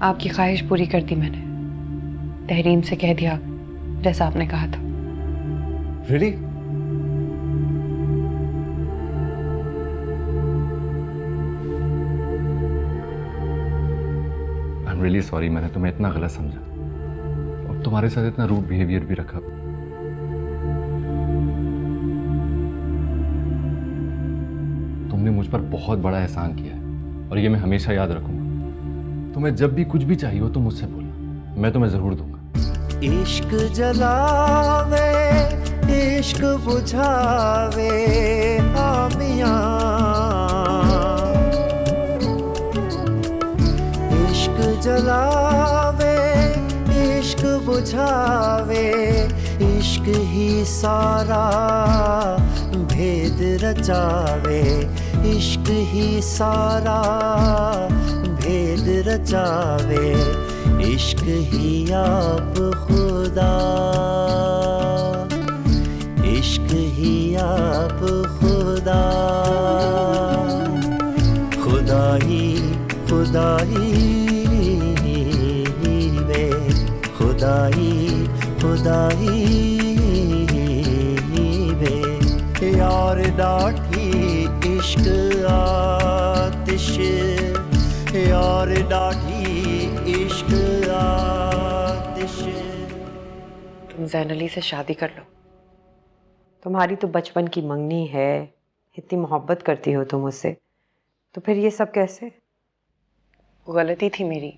आपकी ख्वाहिश पूरी कर दी मैंने। तहरीम से कह दिया जैसा आपने कहा था। Really? I'm really sorry, मैंने तुम्हें इतना गलत समझा और तुम्हारे साथ इतना रूड बिहेवियर भी रखा। तुमने मुझ पर बहुत बड़ा एहसान किया है और ये मैं हमेशा याद रखूंगा। तुम्हें जब भी कुछ भी चाहिए हो तो मुझसे बोलना, मैं तुम्हें जरूर दूंगा। इश्क जलावे इश्क बुझावे आमियां, इश्क जलावे इश्क बुझावे, इश्क ही सारा भेद रचावे, इश्क ही सारा भेद रचावे, इश्क ही आप खुदा, इश्क ही आप खुदा, खुदाई खुदाई वे, खुदाई खुदाई वे, यार डाठी इश्क आतिश, यार डाठी इश्क आतिश। तुम ज़ैन अली से शादी कर लो। तुम्हारी तो बचपन की मंगनी है, इतनी मोहब्बत करती हो तुम उससे, तो फिर ये सब कैसे? गलती थी मेरी,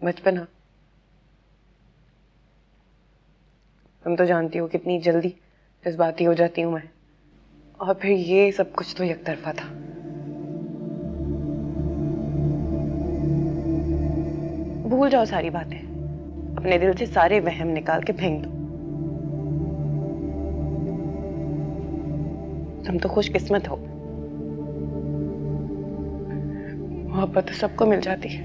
बचपना। तुम तो जानती हो कितनी जल्दी जज्बाती हो जाती हूँ मैं, और फिर ये सब कुछ तो एक तरफा था। भूल जाओ सारी बातें, अपने दिल से सारे वहम निकाल के फेंक दो। तुम तो खुशकिस्मत हो, मोहब्बत तो सबको मिल जाती है,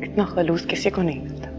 इतना खलूस किसी को नहीं मिलता।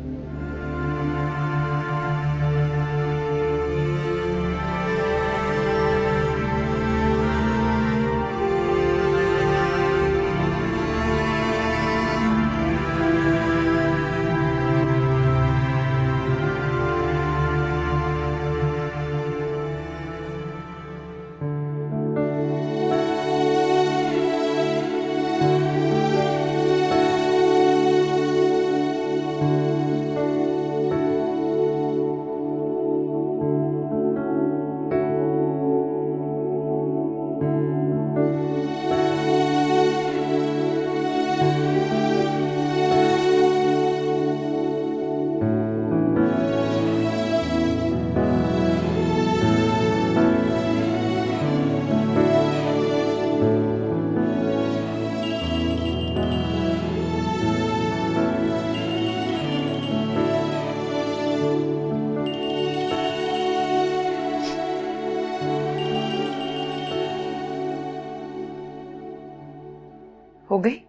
हो गई?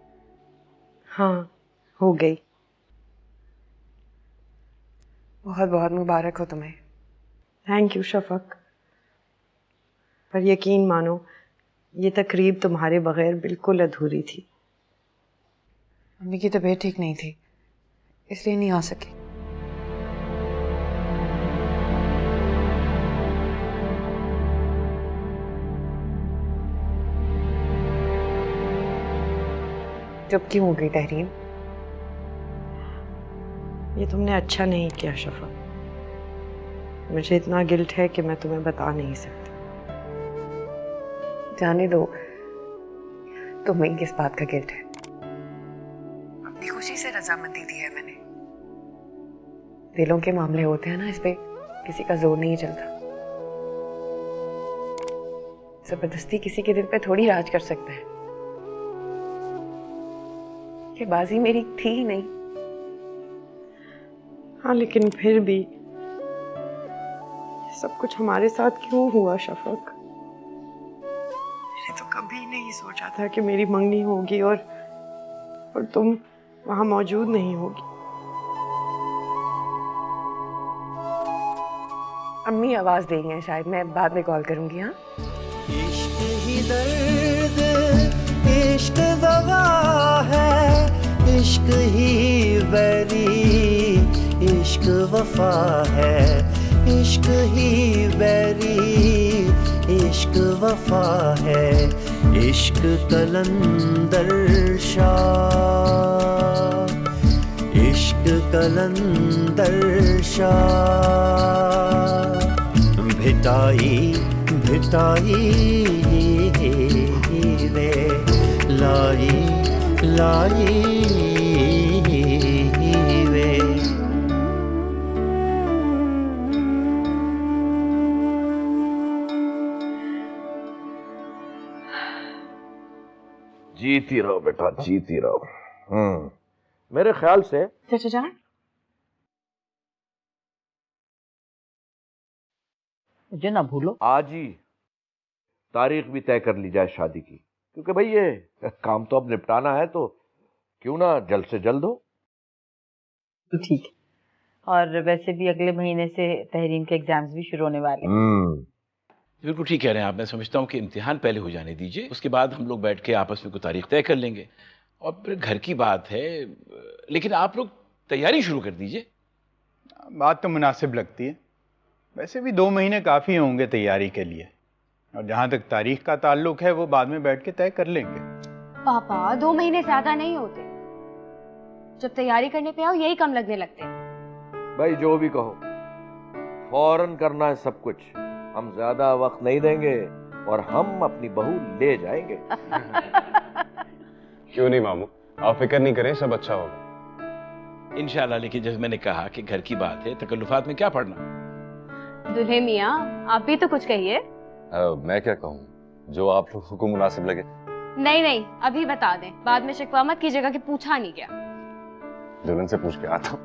हाँ, हो गई। बहुत बहुत मुबारक हो तुम्हें। Thank you Shafaq. पर यकीन मानो, ये तकरीब तुम्हारे बगैर बिल्कुल अधूरी थी। मम्मी की तबीयत ठीक नहीं थी, इसलिए नहीं आ सकी। चुप क्यों हो गई तहरीम? ये तुमने अच्छा नहीं किया शफक। मुझे इतना गिल्ट है कि मैं तुम्हें बता नहीं सकती। जाने दो, तुम्हें किस बात का गिल्ट है? अपनी खुशी से रजामंदी दी है मैंने। दिलों के मामले होते हैं ना, इस पे किसी का जोर नहीं चलता। जबरदस्ती किसी के दिल पे थोड़ी राज कर सकता है। ये बाजी मेरी थी ही नहीं। हाँ, लेकिन फिर भी सब कुछ हमारे साथ क्यों हुआ शफक? मैंने तो कभी नहीं सोचा था कि मेरी मंगनी होगी और तुम वहां मौजूद नहीं होगी। अम्मी आवाज देंगे शायद, मैं बाद में कॉल करूंगी। हाँ, इश्क ही दर्द इश्क दवा है, इश्क ही बैरी, इश्क वफा है, इश्क ही बैरी, इश्क वफा है। इश्क कलंदर शाह, इश्क कलंदर शाह, भिटाई भिटाई रे लाई लाई रे। जीती रहो बेटा, जीती रहो। मेरे ख्याल से चाचा जान, मुझे ना भूलो। आज ही तारीख भी तय कर ली जाए शादी की, क्योंकि भाई ये काम तो अब निपटाना है, तो क्यों ना जल्द से जल्द हो। ठीक है। और वैसे भी अगले महीने से तहरीन के एग्जाम्स भी शुरू होने वाले हैं। बिल्कुल ठीक कह रहे हैं आप। मैं समझता हूँ कि इम्तिहान पहले हो जाने दीजिए, उसके बाद हम लोग बैठ के आपस में कोई तारीख तय कर लेंगे। और फिर घर की बात है, लेकिन आप लोग तैयारी शुरू कर दीजिए। बात तो मुनासिब लगती है, वैसे भी 2 महीने काफ़ी होंगे तैयारी के लिए, और जहाँ तक तारीख का ताल्लुक है वो बाद में बैठ के तय कर लेंगे। पापा 2 महीने ज्यादा नहीं होते, जब तैयारी करने पे आओ यही कम लगने लगते हैं। भाई जो भी कहो, फौरन करना है सब कुछ। हम ज्यादा वक्त नहीं देंगे और हम अपनी बहू ले जाएंगे। क्यों नहीं मामू, आप फिक्र नहीं करें, सब अच्छा होगा इंशाल्लाह। लेकिन जैसे मैंने कहा कि घर की बात है, तकल्लुफात में क्या पड़ना। दुल्हे मियाँ आप भी तो कुछ कहिए। मैं क्या कहूँ, जो आप लोगों को मुनासिब लगे। नहीं नहीं अभी बता दें, बाद में शिकवा मत कीजिएगा कि पूछा नहीं गया। दुल्हन से पूछ के आता हूँ।